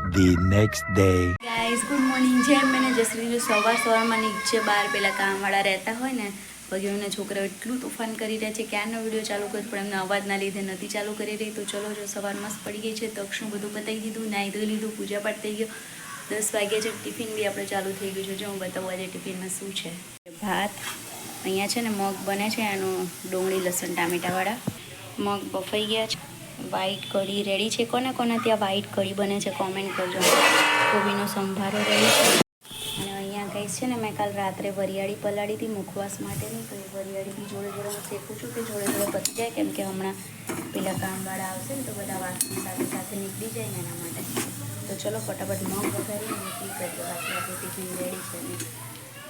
the next day. Guys good morning. જેમ મેં જસરીને સવારમાં નીચે બહાર પેલા કામવાળા રહેતા હોય ને વગેરેના છોકરાઓ એટલું તોફાન કરી રહ્યા છે ક્યારનો વિડીયો ચાલુ કર્યો પણ એમના અવાજના લીધે નથી ચાલુ કરી રહી. તો ચલો જો સવાર મસ્ત પડી ગઈ છે. તક્ષનું બધું પતાવી દીધું, નાહી ધોઈ લીધું, પૂજા પાઠ થઈ ગયો. 10 વાગ્યા છે. ટિફિન બી આપણે ચાલુ થઈ ગયું છે. જો હું બતાવું આજે ટિફિનમાં શું છે. ભાત અહીંયા છે ને મગ બને છે એનું ડુંગળી લસણ ટામેટાવાળા મગ બફાઈ ગયા છે. વ્હાઈટ કઢી રેડી છે. કોને કોને ત્યાં વ્હાઈટ કઢી બને છે કોમેન્ટ કરજો. કોબીનો સંભારો રેડી છે. અને અહીંયા ગઈ છે ને મેં કાલ રાત્રે વરિયાળી પલાળી હતી મુખવાસ માટેની. તો એ વરિયાળીની જોડે જોડે હું શેકું છું કે જોડે જોડે પતી જાય કેમ કે હમણાં પેલા કામવાળા આવશે ને તો બધા વાસણ સાથે સાથે નીકળી જાય ને એના માટે. તો ચલો ફટાફટ મગ વઘારીને નીકળી કરીએ. બાકી આપણું ટિફિન રેડી છે ને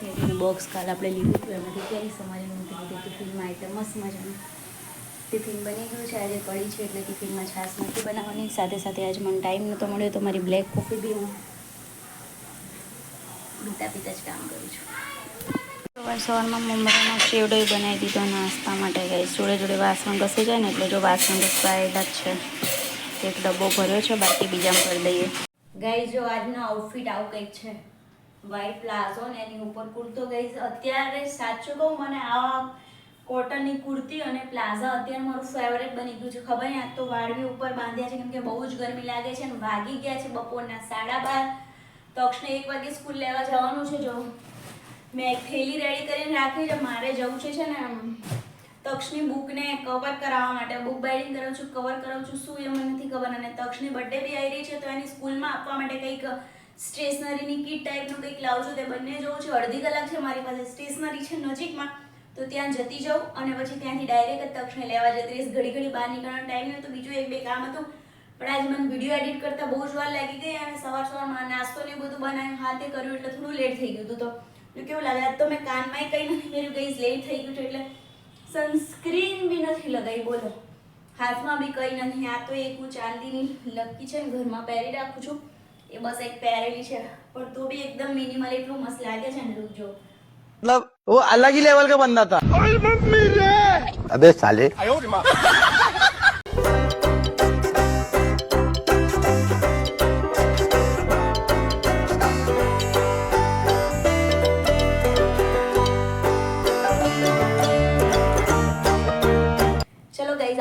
રેડીનું બોક્સ કાલ આપણે લીધું હતું એમાંથી ક્યાંય સમારી મૂકી દીધું ટિફિનમાં એટલે મસ્ત મજાનું ટિફિન બની ગયું છે. આજે કઢી છે એટલે ટિફિનમાં છાશ નથી બનાવવાની. સાથે સાથે આજે મને ટાઈમ નહોતો મળ્યો તો મારી બ્લેક કોફી બી હું પીતા પીતા જ કામ કરું છું. સવારમાં મમરાનો ચેવડો બનાવી દીધો નાસ્તા માટે. ગઈ જોડે જોડે વાસણ ઘસે જાય ને એટલે જો વાસણ ઘસવાયેલા જ છે. એક ડબ્બો ભર્યો છે બાકી બીજામાં કરી દઈએ. ગાઈ જો આજનો આઉટફિટ આવું કંઈક છે. વ્હાઈટ પ્લાઝો ને એની ઉપર કુર્તો. ગઈ અત્યારે સાચું કહું મને આ કોટનની કુર્તી અને પ્લાઝા અત્યારે મારું ફેવરેટ બની ગયું છે. ખબર નહીં આજ તો વાળવી ઉપર બાંધ્યા છે કેમ કે બહુ જ ગરમી લાગે છે. અને વાગી ગયા છે બપોરના 12:30. તક્ષને 1 વાગે સ્કૂલ લેવા જવાનું છે. જો મેં એક થેલી રેડી કરીને રાખી છે. મારે જવું છે ને તક્ષની બુકને કવર કરાવવા માટે. બુક બાઇડિંગ કરાવું છું, કવર કરાવું છું, શું એ મને નથી ખબર. અને તક્ષની બર્થડે બી આવી રહી છે તો એની સ્કૂલમાં આપવા માટે કંઈક સ્ટેશનરીની કીટ ટાઈપનું કંઈક લાવું છું. તે બંને જવું છે. અડધી કલાક છે મારી પાસે. સ્ટેશનરી છે નજીકમાં તો ત્યાં જતી જાઉં અને પછી ત્યાંથી ડાયરેક્ટ તક્ષને લેવા જતી રહીશ. ઘડી બહાર નીકળવાનો ટાઈમ નહીં તો બીજું 1-2 કામ હતું પણ આજે મને વિડીયો એડિટ કરતાં બહુ જ વાર લાગી ગઈ અને સવારમાં નાસ્તો ને બધું બનાવ્યું હાથે કર્યું એટલે થોડું લેટ થઈ ગયું હતું. તો કેવું લાગે આજ તો મેં કાનમાં કંઈ નથી કર્યું. ગઈ લેટ થઈ ગયું છે એટલે સનસ્ક્રીન બી નથી લગાવી. બોલો હાથમાં બી કંઈ નથી. આ તો એક હું ચાંદીની લકી છે ને ઘરમાં પહેરી રાખું છું એ બસ એક પહેરેલી છે પણ તો બી એકદમ મિનિમલ એટલું મસ્ત લાગે છે ને લુક જો. मतलब वो अलग ही लेवल का बंदा था. अबे साले.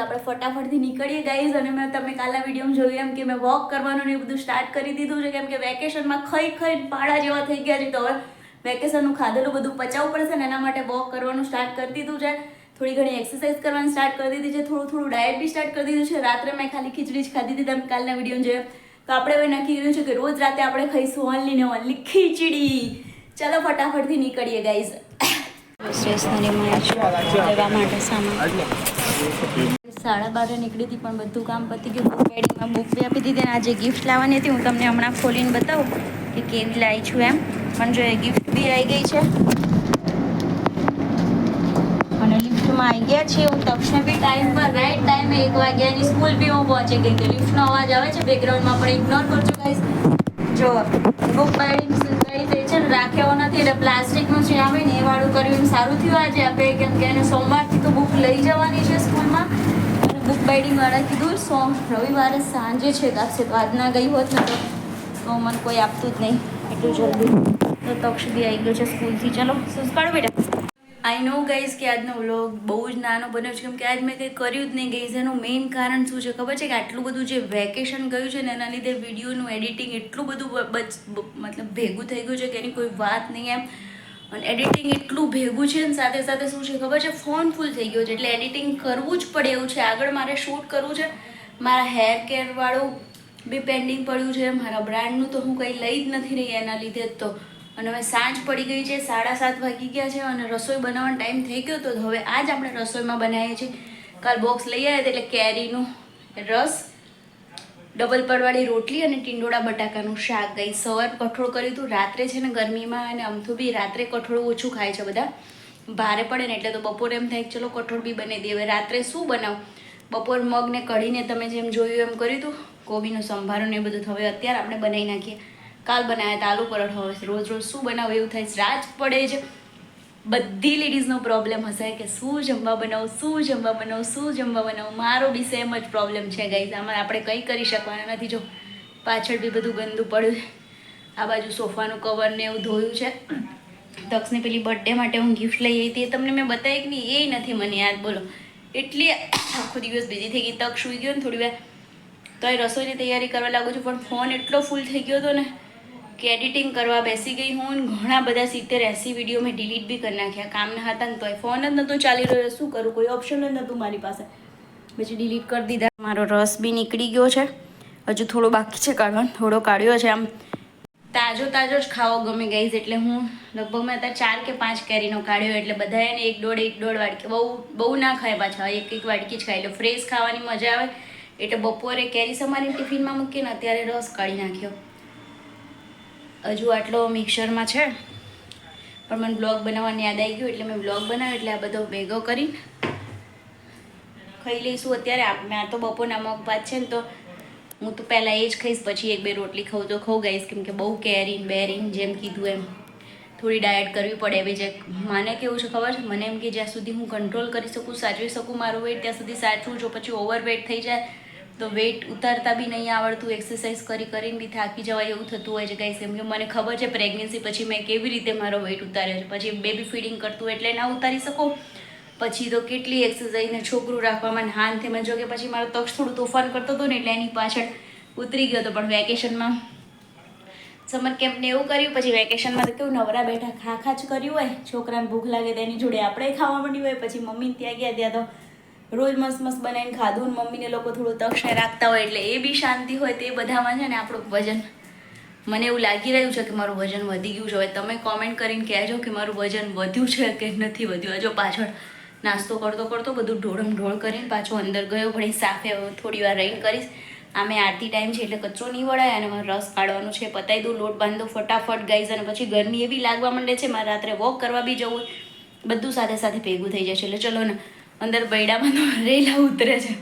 આપણે ફટાફટથી નીકળીએ ગાઈઝ. અને મેં તમે કાલના વિડીયોમાં જોયું એમ કે મેં વોક કરવાનું ને એ બધું સ્ટાર્ટ કરી દીધું છે કેમ કે વેકેશનમાં ખાઈ પાડા જેવા થઈ ગયા છે. તો હવે વેકેશનનું ખાધેલું બધું પચાવવું પડશે ને એના માટે વોક કરવાનું સ્ટાર્ટ કરી દીધું છે. થોડી ઘણી એક્સરસાઇઝ કરવાનું સ્ટાર્ટ કરી દીધી છે. થોડું ડાયટ બી સ્ટાર્ટ કરી દીધું છે. રાત્રે મેં ખાલી ખીચડી જ ખાધી હતી તમે કાલના વિડીયો જોઈએ તો આપણે હવે નક્કી કર્યું છે કે રોજ રાતે આપણે ખાઈશું ઓનલી ને ઓનલી ખીચડી. ચલો ફટાફટથી નીકળીએ ગાઈઝ. સ્ટેશનરીમાં લેવા માટે સામાન 12:30 નીકળી હતી પણ બધું કામ પતી ગયું. બુક બેડિંગમાં બુક બી આપી દીધી. અને આજે ગિફ્ટ લાવવાની હતી હું તમને હમણાં ખોલીને બતાવું કે કેવી લાવી છું એમ. પણ જો એ ગિફ્ટ બી આવી ગઈ છે અને લિફ્ટમાં આવી ગયા છીએ. હું તક્ષને બી ટાઈમ પર રાઈટ ટાઈમે 1 વાગ્યાની સ્કૂલ બી હું પહોંચી ગઈ. તો લિફ્ટનો અવાજ આવે છે બેકગ્રાઉન્ડમાં પણ ઇગ્નોર કરજો ગાઈસ. જો બુક બાઇડિંગ કઈ થઈ છે ને રાખ્યો નથી એટલે પ્લાસ્ટિકનું છે આવે ને એ વાળું કર્યું સારું થયું આજે આપણે કેમ કે એને સોમવારથી તો બુક લઈ જવાની છે સ્કૂલમાં. અને બુક બાઇડિંગવાળા કીધું રવિવારે સાંજે છે આપશે તો આજના ગઈ હોત ને તો મને કોઈ આપતું જ નહીં એટલું જલ્દી. તો તક્ષ બી આવી ગયો છે સ્કૂલથી. ચલો શું કાઢો બેટા. આઈ નો ગાઈઝ કે આજનો વ્લોગ બહુ જ નાનો બન્યો છે કેમ કે આજ મેં કંઈ કર્યું જ નહીં ગાઈઝ. એનું મેઇન કારણ શું છે ખબર છે કે આટલું બધું જે વેકેશન ગયું છે ને એના લીધે વિડીયોનું એડિટિંગ એટલું બધું મતલબ ભેગું થઈ ગયું છે કે એની કોઈ વાત નહીં એમ. અને એડિટિંગ એટલું ભેગું છે ને સાથે સાથે શું છે ખબર છે ફોન ફૂલ થઈ ગયો છે એટલે એડિટિંગ કરવું જ પડે એવું છે. આગળ મારે શૂટ કરવું છે. મારા હેર કેરવાળું બી પેન્ડિંગ પડ્યું છે. મારા બ્રાન્ડનું તો હું કંઈ લઈ જ નથી રહી એના લીધે જ તો. અને હવે સાંજ પડી ગઈ છે. 7:30 વાગી ગયા છે અને રસોઈ બનાવવાનો ટાઈમ થઈ ગયો તો હવે આજ આપણે રસોઈમાં બનાવીએ છીએ. કાલ બોક્સ લઈ આવ્યા એટલે કેરીનું રસ, ડબલ પડવાળી રોટલી અને ટીંડોળા બટાકાનું શાક. ગઈ સવાર કઠોળ કર્યું હતું. રાત્રે છે ને ગરમીમાં અને અમથું બી રાત્રે કઠોળ ઓછું ખાય છે બધા. ભારે પડે ને એટલે તો બપોરે એમ થાય ચલો કઠોળ બી બનાવી દઈએ. હવે રાત્રે શું બનાવું? બપોર મગને કઢીને તમે જેમ જોયું એમ કર્યું હતું. કોબીનો સંભારો ને એ બધું હવે અત્યારે આપણે બનાવી નાખીએ. કાલ બનાવ્યા હતા આલુ પરોઠા. હવે રોજ શું બનાવું એવું થાય. રાત પડે છે. બધી લેડીઝનો પ્રોબ્લેમ હશે કે શું જમવા બનાવું. મારો બી સેમ જ પ્રોબ્લેમ છે ગાઈઝ. આમાં આપણે કંઈ કરી શકવાના નથી. જો પાછળ બી બધું ગંદુ પડ્યું છે. આ બાજુ સોફાનું કવર ને એવું ધોયું છે. તક્ષને પેલી બર્થડે માટે હું ગિફ્ટ લઈ આવી હતી એ તમને મેં બતાવી કે નહીં એ નથી મને યાદ. બોલો એટલી આખો દિવસ બિઝી થઈ ગઈ. તક્ષ સૂઈ ગયો ને થોડી વાર તો એ રસોઈની તૈયારી કરવા લાગુ છું, પણ ફોન એટલો ફૂલ થઈ ગયો હતો ને કે એડિટિંગ કરવા બેસી ગઈ હું. ઘણા બધા 70-80 વિડીયો મેં ડિલીટ બી કરી નાખ્યા. કામના હતા ને તોય ફોન જ નહોતો ચાલી રહ્યો. શું કરું, કોઈ ઓપ્શન જ નહોતું મારી પાસે, પછી ડિલીટ કરી દીધા. મારો રસ બી નીકળી ગયો છે, હજુ થોડો બાકી છે કાઢવાનો. થોડો કાઢ્યો છે. આમ તાજો જ ખાવો ગમે ગાઈઝ, એટલે હું લગભગ મેં અત્યારે 4 કે 5 કેરીનો કાઢ્યો, એટલે બધા એને 1-1.5 વાટકી, બહુ ના ખાય પાછા, એક વાટકી જ ખાય એટલે ફ્રેશ ખાવાની મજા આવે. એટલે બપોરે કેરી સમારીને ટિફિનમાં મૂકીને અત્યારે રસ કાઢી નાખ્યો. હજુ આટલો મિક્સરમાં છે, પણ મને બ્લોગ બનાવવાની યાદ આવી ગયું એટલે મેં બ્લોગ બનાવ્યો. એટલે આ બધો ભેગો કરીને ખાઈ લઈશું અત્યારે. મેં તો બપોરના મગ ભાત છે ને તો હું તો પહેલાં એ જ ખાઈશ, પછી 1-2 રોટલી ખાઉં તો ખાઉં ગાઈશ, કેમ કે બહુ કેરીન બેરીન જેમ કીધું એમ થોડી ડાયટ કરવી પડે. એવી જે મને કેવું છે ખબર છે, મને એમ કે જ્યાં સુધી હું કંટ્રોલ કરી શકું, સાચવી શકું મારું વેઇટ ત્યાં સુધી સાચવું. જો પછી ઓવર વેઇટ થઈ જાય તો વેઇટ ઉતારતા બી નહીં આવડતું, એક્સરસાઇઝ કરીને બી થાકી જવાય એવું થતું હોય છે ગાઈસ. કેમ કે મને ખબર છે પ્રેગ્નન્સી પછી મેં કેવી રીતે મારો વેઇટ ઉતાર્યો છે. પછી બેબી ફીડિંગ કરતું એટલે ના ઉતારી શકું, પછી તો કેટલી એક્સરસાઇઝ ને છોકરું રાખવામાં હાનથી મેં જો કે પછી મારો તક્ષ થોડું તોફાન કરતો હતો ને એટલે એની પાછળ ઉતરી ગયો હતો. પણ વેકેશનમાં સમર કેમ્પને એવું કર્યું, પછી વેકેશનમાં તો કેવું નવરા બેઠા ખા જ કર્યું હોય. છોકરાને ભૂખ લાગે તો એની જોડે આપણે ખાવા માંડી હોય. પછી મમ્મીને ત્યાં ગયા ત્યાં તો રોજ મસ્ત બનાવીને ખાધું ને મમ્મીને લોકો થોડું તક્ષને રાખતા હોય એટલે એ બી શાંતિ હોય. તે બધામાં છે ને આપણું વજન, મને એવું લાગી રહ્યું છે કે મારું વજન વધી ગયું છે. હવે તમે કોમેન્ટ કરીને કહેજો કે મારું વજન વધ્યું છે કે નથી વધ્યું. હજુ પાછળ નાસ્તો કરતો બધું ઢોળ કરીને પાછો અંદર ગયો. પણ સાફે થોડી વાર રહીને કરીશ. આમે આરતી ટાઈમ છે એટલે કચરો નહીં વળાય અને મારે રસ કાઢવાનો છે. પતાવી દઉં, લોટ બાંધો ફટાફટ ગાઈઝ. અને પછી ગરમી એવી લાગવા માંડે છે, મારે રાત્રે વોક કરવા બી જવું, બધું સાથે ભેગું થઈ જાય છે. એટલે ચલો ને અંદર બૈડામાં તો રેલા ઉતરે છે.